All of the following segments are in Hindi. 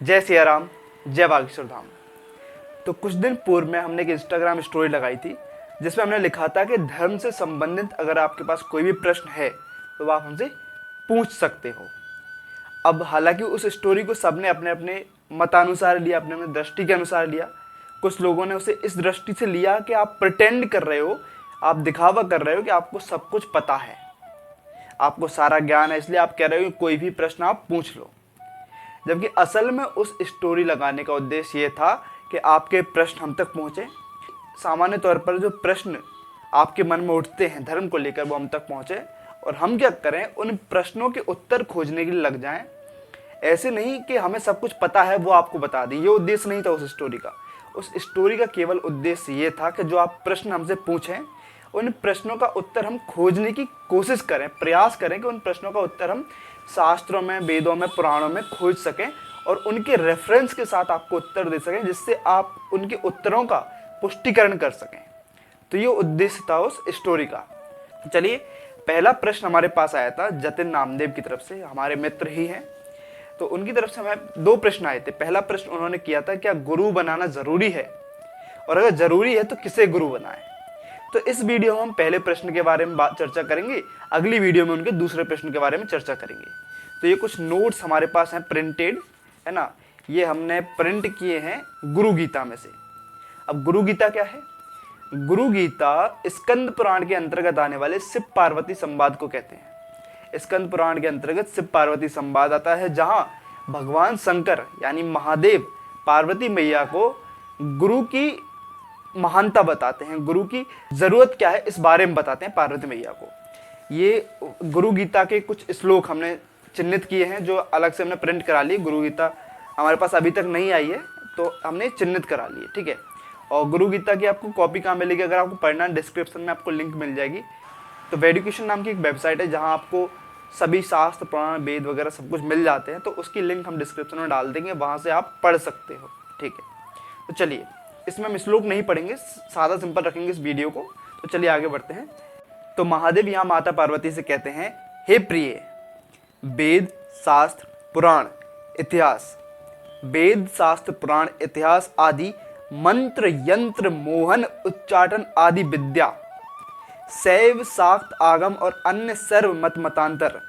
जय सिया राम, जय बागेश्वर धाम। तो कुछ दिन पूर्व में हमने एक इंस्टाग्राम स्टोरी लगाई थी जिसमें हमने लिखा था कि धर्म से संबंधित अगर आपके पास कोई भी प्रश्न है तो आप हमसे पूछ सकते हो। अब हालांकि उस स्टोरी को सबने अपने अपने मतानुसार लिया, अपने अपने दृष्टि के अनुसार लिया। कुछ लोगों ने उसे इस दृष्टि से लिया कि आप प्रिटेंड कर रहे हो, आप दिखावा कर रहे हो कि आपको सब कुछ पता है, आपको सारा ज्ञान है, इसलिए आप कह रहे हो कि कोई भी प्रश्न आप पूछ लो। जबकि असल में उस स्टोरी लगाने का उद्देश्य ये था कि आपके प्रश्न हम तक पहुँचे। सामान्य तौर पर जो प्रश्न आपके मन में उठते हैं धर्म को लेकर वो हम तक पहुँचे और हम क्या करें, उन प्रश्नों के उत्तर खोजने के लिए लग जाएं। ऐसे नहीं कि हमें सब कुछ पता है वो आपको बता दें, ये उद्देश्य नहीं था उस स्टोरी का। उस स्टोरी का केवल उद्देश्य ये था कि जो आप प्रश्न हमसे पूछें उन प्रश्नों का उत्तर हम खोजने की कोशिश करें, प्रयास करें कि उन प्रश्नों का उत्तर हम शास्त्रों में, वेदों में, पुराणों में खोज सकें और उनके रेफरेंस के साथ आपको उत्तर दे सकें, जिससे आप उनके उत्तरों का पुष्टिकरण कर सकें। तो ये उद्देश्य था उस स्टोरी का। चलिए, पहला प्रश्न हमारे पास आया था जतिन नामदेव की तरफ से, हमारे मित्र ही हैं। तो उनकी तरफ से हमें दो प्रश्न आए थे। पहला प्रश्न उन्होंने किया था, क्या गुरु बनाना जरूरी है, और अगर जरूरी है तो किसे गुरु बनाएं। तो इस वीडियो में हम पहले प्रश्न के बारे में चर्चा करेंगे, अगली वीडियो में उनके दूसरे प्रश्न के बारे में चर्चा करेंगे। तो ये कुछ नोट्स हमारे पास हैं प्रिंटेड, है ना, ये हमने प्रिंट किए हैं गुरु गीता में से। अब गुरु गीता क्या है? गुरु गीता स्कंद पुराण के अंतर्गत आने वाले शिव पार्वती संवाद को कहते हैं। स्कंद पुराण के अंतर्गत शिव पार्वती संवाद आता है, जहां भगवान शंकर यानी महादेव पार्वती मैया को गुरु की महानता बताते हैं, गुरु की जरूरत क्या है इस बारे में बताते हैं पार्वती मैया को। ये गुरु गीता के कुछ श्लोक हमने चिन्हित किए हैं जो अलग से हमने प्रिंट करा लिए। गुरु गीता हमारे पास अभी तक नहीं आई है तो हमने चिन्हित करा लिए, ठीक है। और गुरु गीता की आपको कॉपी कहाँ मिलेगी, अगर आपको पढ़ना है डिस्क्रिप्शन में आपको लिंक मिल जाएगी। तो वेडिकेशन नाम की एक वेबसाइट है जहाँ आपको सभी शास्त्र, पुराण, वेद वगैरह सब कुछ मिल जाते हैं, तो उसकी लिंक हम डिस्क्रिप्शन में डाल देंगे, वहाँ से आप पढ़ सकते हो, ठीक है। तो चलिए, इसमें हम श्लोक नहीं पढ़ेंगे, सादा सिंपल रखेंगे इस वीडियो को। तो चलिए आगे बढ़ते हैं। तो महादेव यहाँ माता पार्वती से कहते हैं, हे प्रिय, वेद, शास्त्र, पुराण, इतिहास, वेद, शास्त्र, पुराण, इतिहास आदि मंत्र, यंत्र, मोहन, उच्चाटन आदि विद्या, शैव, शाक्त, आगम और अन्य सर्व मत मतांतर,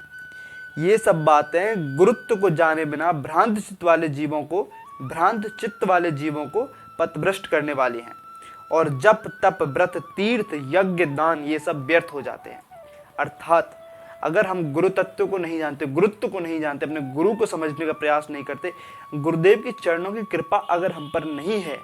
ये सब बातें गुरुत्व को जाने बिना भ्रांत चित्त वाले जीवों को पथभ्रष्ट करने वाली हैं, और जप, तप, व्रत, तीर्थ, यज्ञ, दान ये सब व्यर्थ हो जाते हैं। अर्थात अगर हम गुरु तत्व को नहीं जानते, गुरुत्व को नहीं जानते, अपने गुरु को समझने का प्रयास नहीं करते, गुरुदेव के चरणों की कृपा अगर हम पर नहीं है,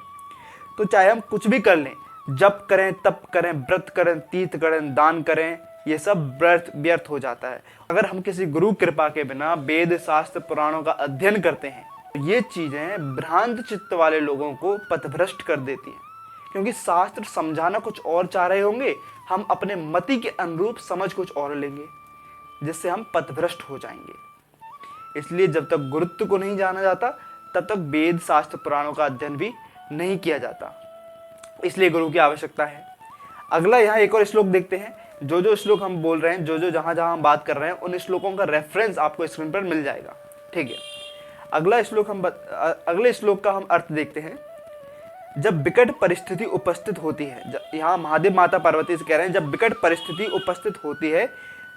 तो चाहे हम कुछ भी कर लें, जप करें, तप करें, व्रत करें, तीर्थ करें, दान करें, ये सब व्यर्थ हो जाता है। अगर हम किसी गुरु कृपा के बिना वेद, शास्त्र, पुराणों का अध्ययन करते हैं, ये चीजें भ्रांत चित्त वाले लोगों को पथभ्रष्ट कर देती हैं, क्योंकि शास्त्र समझाना कुछ और चाह रहे होंगे, हम अपने मति के अनुरूप समझ कुछ और लेंगे, जिससे हम पथभ्रष्ट हो जाएंगे। इसलिए जब तक गुरुत्व को नहीं जाना जाता तब तक वेद, शास्त्र, पुराणों का अध्ययन भी नहीं किया जाता, इसलिए गुरु की आवश्यकता है। अगला यहाँ एक और श्लोक देखते हैं। जो श्लोक हम बोल रहे हैं, जहाँ हम बात कर रहे हैं, उन श्लोकों का रेफरेंस आपको स्क्रीन पर मिल जाएगा, ठीक है। अगले श्लोक का हम अर्थ देखते हैं। जब विकट परिस्थिति उपस्थित होती है, यहाँ महादेव माता पार्वती से कह रहे हैं, जब विकट परिस्थिति उपस्थित होती है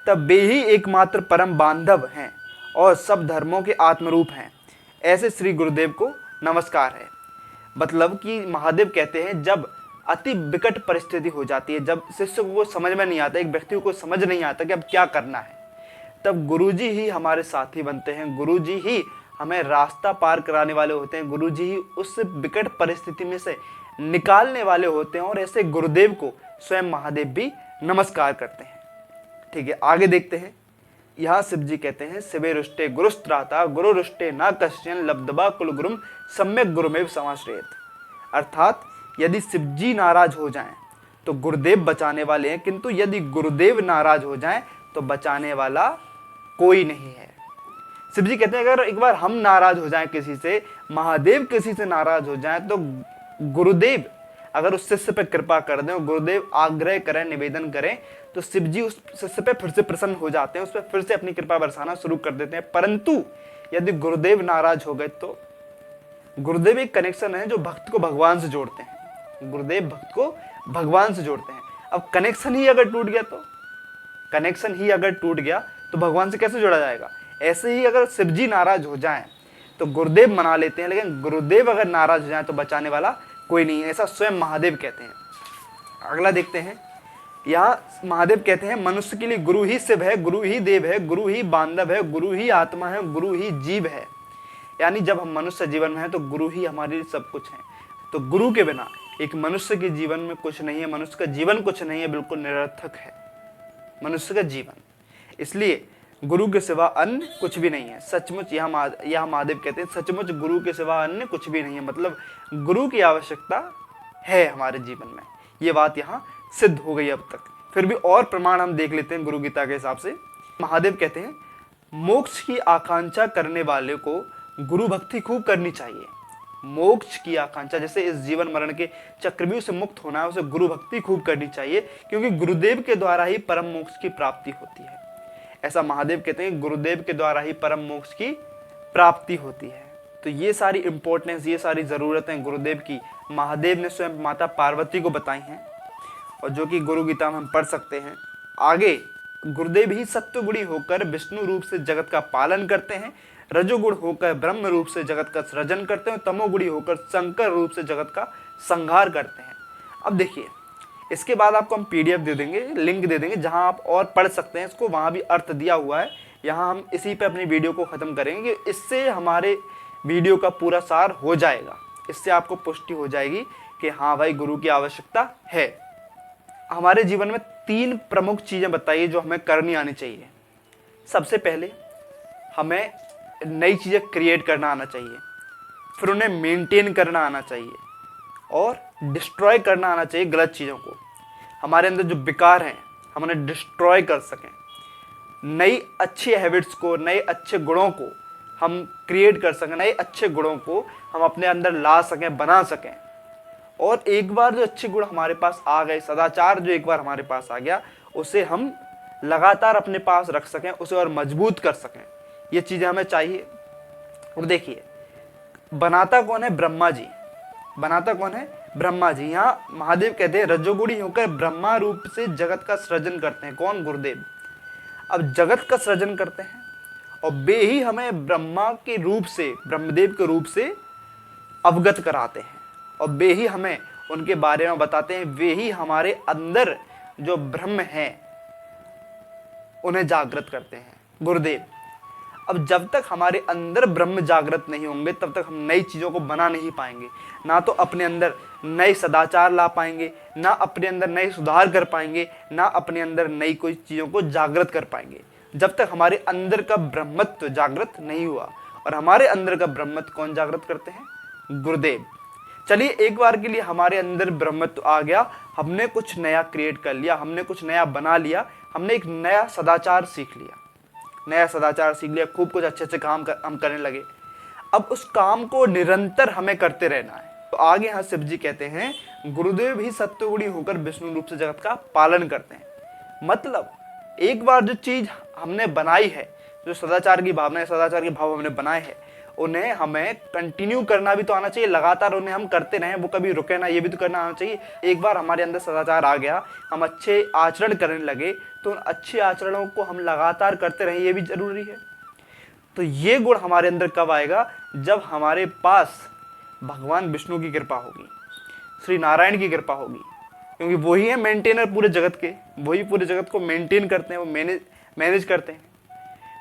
तब वे ही एकमात्र परम बांधव हैं और सब धर्मों के आत्मरूप हैं, ऐसे श्री गुरुदेव को नमस्कार है। मतलब कि महादेव कहते हैं, जब अति विकट परिस्थिति हो जाती है, जब शिष्य को समझ में नहीं आता, एक व्यक्ति को समझ नहीं आता कि अब क्या करना है, तब गुरुजी ही हमारे साथी बनते हैं, गुरुजी ही हमें रास्ता पार कराने वाले होते हैं, गुरुजी ही उस विकट परिस्थिति में से निकालने वाले होते हैं, और ऐसे गुरुदेव को स्वयं महादेव भी नमस्कार करते हैं, ठीक है। आगे देखते हैं। यहाँ शिव जी कहते हैं, शिवे रुष्टे गुरुस्त्राता गुरु रुष्टे न कश्चन लब्धवा कुल गुरुम सम्यक गुरुमेव समाश्रयेत। अर्थात यदि शिव जी नाराज हो जाएं तो गुरुदेव बचाने वाले हैं, किंतु यदि गुरुदेव नाराज हो जाएं तो बचाने वाला कोई नहीं है। शिव जी कहते हैं, अगर एक बार हम नाराज हो जाएं किसी से, महादेव किसी से नाराज हो जाएं, तो गुरुदेव अगर उस शिष्य पे कृपा कर दें, गुरुदेव आग्रह करें, निवेदन करें, तो शिव जी उस शिष्य पे फिर से प्रसन्न हो जाते हैं, उस पर फिर से अपनी कृपा बरसाना शुरू कर देते हैं। परंतु यदि गुरुदेव नाराज हो गए तो गुरुदेव एक कनेक्शन है जो भक्त को भगवान से जोड़ते हैं। गुरुदेव भक्त को भगवान से जोड़ते हैं। अब कनेक्शन ही अगर टूट गया तो भगवान से कैसे जोड़ा जाएगा? ऐसे ही अगर शिव जी नाराज हो जाएं तो गुरुदेव मना लेते हैं, लेकिन गुरुदेव अगर नाराज हो जाएं तो बचाने वाला कोई नहीं है, ऐसा स्वयं महादेव कहते हैं। अगला देखते हैं, यहाँ महादेव कहते हैं मनुष्य के लिए गुरु ही शिव है, गुरु ही देव है, गुरु ही बांधव है, गुरु ही आत्मा है, गुरु ही जीव है। यानी जब हम मनुष्य जीवन में हैं तो गुरु ही हमारे लिए सब कुछ है। तो गुरु के बिना एक मनुष्य के जीवन में कुछ नहीं है, मनुष्य का जीवन कुछ नहीं है, बिल्कुल निरर्थक है मनुष्य का जीवन। इसलिए गुरु के सिवा अन्य कुछ भी नहीं है। सचमुच यह महादेव कहते हैं सचमुच गुरु के सिवा अन्य कुछ भी नहीं है, मतलब गुरु की आवश्यकता है हमारे जीवन में। ये बात यहाँ सिद्ध हो गई अब तक। फिर भी और प्रमाण हम देख लेते हैं गुरु गीता के हिसाब से। महादेव कहते हैं मोक्ष की आकांक्षा करने वाले को गुरु भक्ति खूब करनी चाहिए। मोक्ष की आकांक्षा, जैसे इस जीवन मरण के चक्रव्यूह से मुक्त होना है, उसे गुरु भक्ति खूब करनी चाहिए, क्योंकि गुरुदेव के द्वारा ही परम मोक्ष की प्राप्ति होती है। ऐसा महादेव कहते हैं गुरुदेव के द्वारा ही परम मोक्ष की प्राप्ति होती है। तो ये सारी इंपॉर्टेंस, ये सारी ज़रूरतें गुरुदेव की महादेव ने स्वयं माता पार्वती को बताई हैं, और जो कि गुरु गीता में हम पढ़ सकते हैं। आगे गुरुदेव ही सत्वगुणी होकर विष्णु रूप से जगत का पालन करते हैं, रजोगुण होकर ब्रह्म रूप से जगत का सृजन करते हैं, तमोगुणी होकर शंकर रूप से जगत का संहार करते हैं। अब देखिए, इसके बाद आपको हम PDF दे देंगे, लिंक दे देंगे, जहां आप और पढ़ सकते हैं इसको, वहां भी अर्थ दिया हुआ है। यहाँ हम इसी पे अपनी वीडियो को ख़त्म करेंगे। इससे हमारे वीडियो का पूरा सार हो जाएगा, इससे आपको पुष्टि हो जाएगी कि हाँ भाई गुरु की आवश्यकता है। हमारे जीवन में 3 प्रमुख चीज़ें बताइए जो हमें करनी आनी चाहिए। सबसे पहले हमें नई चीज़ें क्रिएट करना आना चाहिए, फिर उन्हें मेंटेन करना आना चाहिए, और डिस्ट्रॉय करना आना चाहिए गलत चीज़ों को। हमारे अंदर जो विकार हैं हम उन्हें डिस्ट्रॉय कर सकें, नई अच्छी हैबिट्स को, नए अच्छे गुणों को हम क्रिएट कर सकें, नए अच्छे गुणों को हम अपने अंदर ला सकें, बना सकें। और एक बार जो अच्छे गुण हमारे पास आ गए, सदाचार जो एक बार हमारे पास आ गया, उसे हम लगातार अपने पास रख सकें, उसे और मजबूत कर सकें। ये चीज़ें हमें चाहिए। और देखिए, बनाता कौन है? ब्रह्मा जी। बनाता कौन है? ब्रह्मा जी। यहाँ महादेव कहते हैं रजोगुणी होकर ब्रह्मा रूप से जगत का सृजन करते हैं। कौन? गुरुदेव। अब जगत का सृजन करते हैं और वे ही हमें ब्रह्मा के रूप से, ब्रह्मदेव के रूप से अवगत कराते हैं, और वे ही हमें उनके बारे में बताते हैं। वे ही हमारे अंदर जो ब्रह्म है उन्हें जागृत करते हैं, गुरुदेव। अब जब तक हमारे अंदर ब्रह्म जागृत नहीं होंगे तब तक हम नई चीज़ों को बना नहीं पाएंगे, ना तो अपने अंदर नए सदाचार ला पाएंगे, ना अपने अंदर नए सुधार कर पाएंगे, ना अपने अंदर नई कोई चीज़ों को जागृत कर पाएंगे, जब तक हमारे अंदर का ब्रह्मत्व जागृत नहीं हुआ। और हमारे अंदर का ब्रह्मत्व कौन जागृत करते हैं? गुरुदेव। चलिए, एक बार के लिए हमारे अंदर ब्रह्मत्व आ गया, हमने कुछ नया क्रिएट कर लिया, हमने कुछ नया बना लिया, हमने एक नया सदाचार सीख लिया, खूब कुछ अच्छे अच्छे काम हम करने लगे। अब उस काम को निरंतर हमें करते रहना है। तो आगे यहाँ शिव जी कहते हैं गुरुदेव ही सत्वगुणी होकर विष्णु रूप से जगत का पालन करते हैं। मतलब एक बार जो चीज हमने बनाई है, जो सदाचार की भावना है, सदाचार के भाव हमने बनाए हैं, उन्हें हमें कंटिन्यू करना भी तो आना चाहिए, लगातार उन्हें हम करते रहें, वो कभी रुके ना, ये भी तो करना आना चाहिए। एक बार हमारे अंदर सदाचार आ गया, हम अच्छे आचरण करने लगे, तो उन अच्छे आचरणों को हम लगातार करते रहें, ये भी जरूरी है। तो ये गुण हमारे अंदर कब आएगा? जब हमारे पास भगवान विष्णु की कृपा होगी, श्री नारायण की कृपा होगी, क्योंकि वही है मेंटेनर पूरे जगत के, वही पूरे जगत को मेंटेन करते हैं, वो मैनेज करते हैं।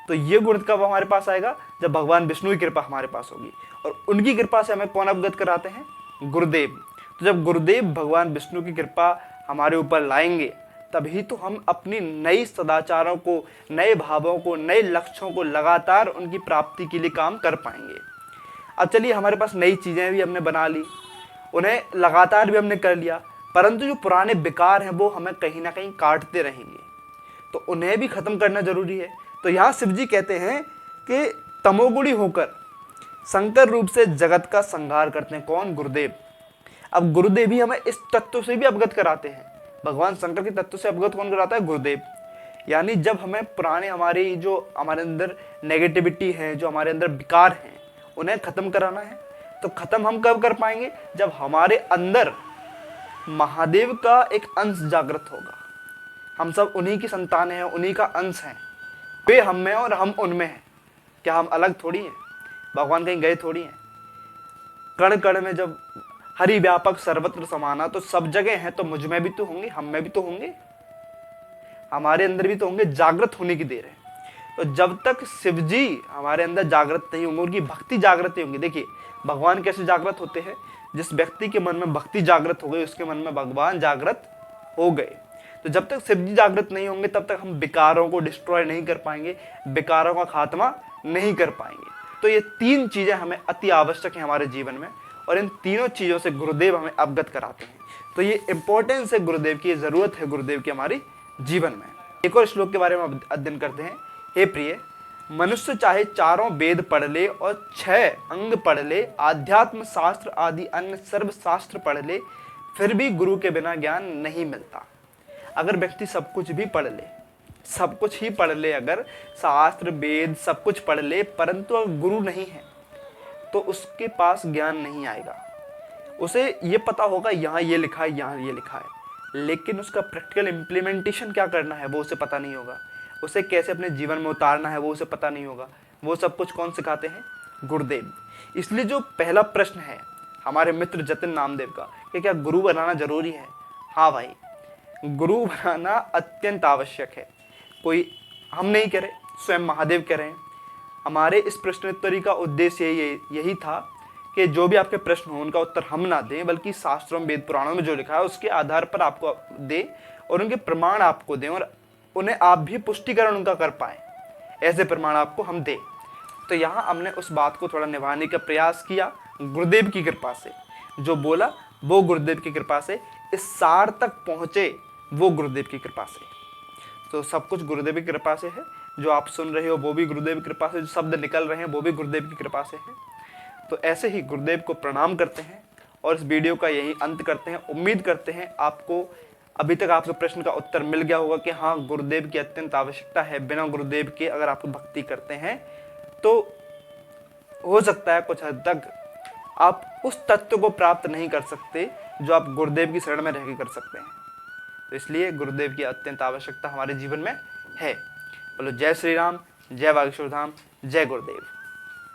तो ये गुण कब हमारे पास आएगा? जब भगवान विष्णु की कृपा हमारे पास होगी। और उनकी कृपा से हमें कौन अवगत कराते हैं? गुरुदेव। तो जब गुरुदेव भगवान विष्णु की कृपा हमारे ऊपर लाएंगे, तभी तो हम अपनी नई सदाचारों को, नए भावों को, नए लक्ष्यों को लगातार उनकी प्राप्ति के लिए काम कर पाएंगे। अब चलिए, हमारे पास नई चीज़ें भी हमने बना ली, उन्हें लगातार भी हमने कर लिया, परंतु जो पुराने विकार हैं वो हमें कहीं ना कहीं काटते रहेंगे, तो उन्हें भी खत्म करना जरूरी है। तो यहाँ शिव जी कहते हैं कि तमोगुणी होकर शंकर रूप से जगत का संहार करते हैं। कौन? गुरुदेव। अब गुरुदेव ही हमें इस तत्व से भी अवगत कराते हैं। भगवान शंकर के तत्व से अवगत कौन कराता है? गुरुदेव। यानी जब हमें पुराने हमारे जो हमारे अंदर नेगेटिविटी है, जो हमारे अंदर विकार हैं, उन्हें खत्म कराना है, तो खत्म हम कब कर पाएंगे? जब हमारे अंदर महादेव का एक अंश जागृत होगा। हम सब उन्हीं की संतान हैं, उन्हीं का अंश हैं। वे हम में और हम उनमें हैं। क्या हम अलग थोड़ी हैं? भगवान कहीं गए थोड़ी हैं। कण कण में जब हरि व्यापक सर्वत्र समाना, तो सब जगह हैं, तो मुझ में भी तो होंगे, हम में भी तो होंगे, हमारे अंदर भी तो होंगे। जागृत होने की देर है। तो जब तक शिव जी हमारे अंदर जागृत नहीं होंगे, उनकी भक्ति जागृत नहीं होंगी। देखिए भगवान कैसे जागृत होते हैं? जिस व्यक्ति के मन में भक्ति जागृत हो गई, उसके मन में भगवान जागृत हो गए। तो जब तक शिव जी जागृत नहीं होंगे, तब तक हम विकारों को डिस्ट्रॉय नहीं कर पाएंगे, विकारों का खात्मा नहीं कर पाएंगे। तो ये 3 चीजें हमें अति आवश्यक है हमारे जीवन में, और इन तीनों चीजों से गुरुदेव हमें अवगत कराते हैं। तो ये इंपॉर्टेंस है गुरुदेव की, ये जरूरत है गुरुदेव की हमारी जीवन में। एक और श्लोक के बारे में अध्ययन करते हैं। हे प्रिय, मनुष्य चाहे चारों वेद पढ़ ले और 6 अंग पढ़ ले, आध्यात्म शास्त्र आदि अन्य सर्व शास्त्र पढ़ ले, फिर भी गुरु के बिना ज्ञान नहीं मिलता। अगर व्यक्ति सब कुछ भी पढ़ ले, सब कुछ ही पढ़ ले, अगर शास्त्र वेद सब कुछ पढ़ ले, परंतु अगर गुरु नहीं है तो उसके पास ज्ञान नहीं आएगा। उसे ये पता होगा यहाँ ये लिखा है, यहाँ ये लिखा है, लेकिन उसका प्रैक्टिकल इम्प्लीमेंटेशन क्या करना है वो उसे पता नहीं होगा। उसे कैसे अपने जीवन में उतारना है वो उसे पता नहीं होगा। वो सब कुछ कौन सिखाते हैं? गुरुदेव। इसलिए जो पहला प्रश्न है हमारे मित्र जतिन नामदेव का, कि क्या गुरु बनाना जरूरी है? हाँ भाई, गुरु बनाना अत्यंत आवश्यक है। कोई हम नहीं कह रहे, स्वयं महादेव कह रहे हैं। हमारे इस प्रश्नोत्तरी का उद्देश्य यही था कि जो भी आपके प्रश्न हो उनका उत्तर हम ना दें, बल्कि शास्त्रों में, वेद पुराणों में जो लिखा है उसके आधार पर आपको दें, और उनके प्रमाण आपको दें, और उन्हें आप भी पुष्टिकरण उनका कर पाए, ऐसे प्रमाण आपको हम दें। तो यहाँ हमने उस बात को थोड़ा निभाने का प्रयास किया गुरुदेव की कृपा से। जो बोला वो गुरुदेव की कृपा से, इस सार तक पहुँचे वो गुरुदेव की कृपा से। तो सब कुछ गुरुदेव की कृपा से है। जो आप सुन रहे हो वो भी गुरुदेव की कृपा से, जो शब्द निकल रहे हैं वो भी गुरुदेव की कृपा से है। तो ऐसे ही गुरुदेव को प्रणाम करते हैं और इस वीडियो का यही अंत करते हैं। उम्मीद करते हैं आपको अभी तक आपके प्रश्न का उत्तर मिल गया होगा कि हाँ, गुरुदेव की अत्यंत आवश्यकता है। बिना गुरुदेव के अगर आप भक्ति करते हैं तो हो सकता है कुछ हद तक आप उस तत्व को प्राप्त नहीं कर सकते जो आप गुरुदेव की शरण में रह के कर सकते हैं। तो इसलिए गुरुदेव की अत्यंत आवश्यकता हमारे जीवन में है। बोलो जय श्री राम, जय बागेश्वर धाम, जय गुरुदेव।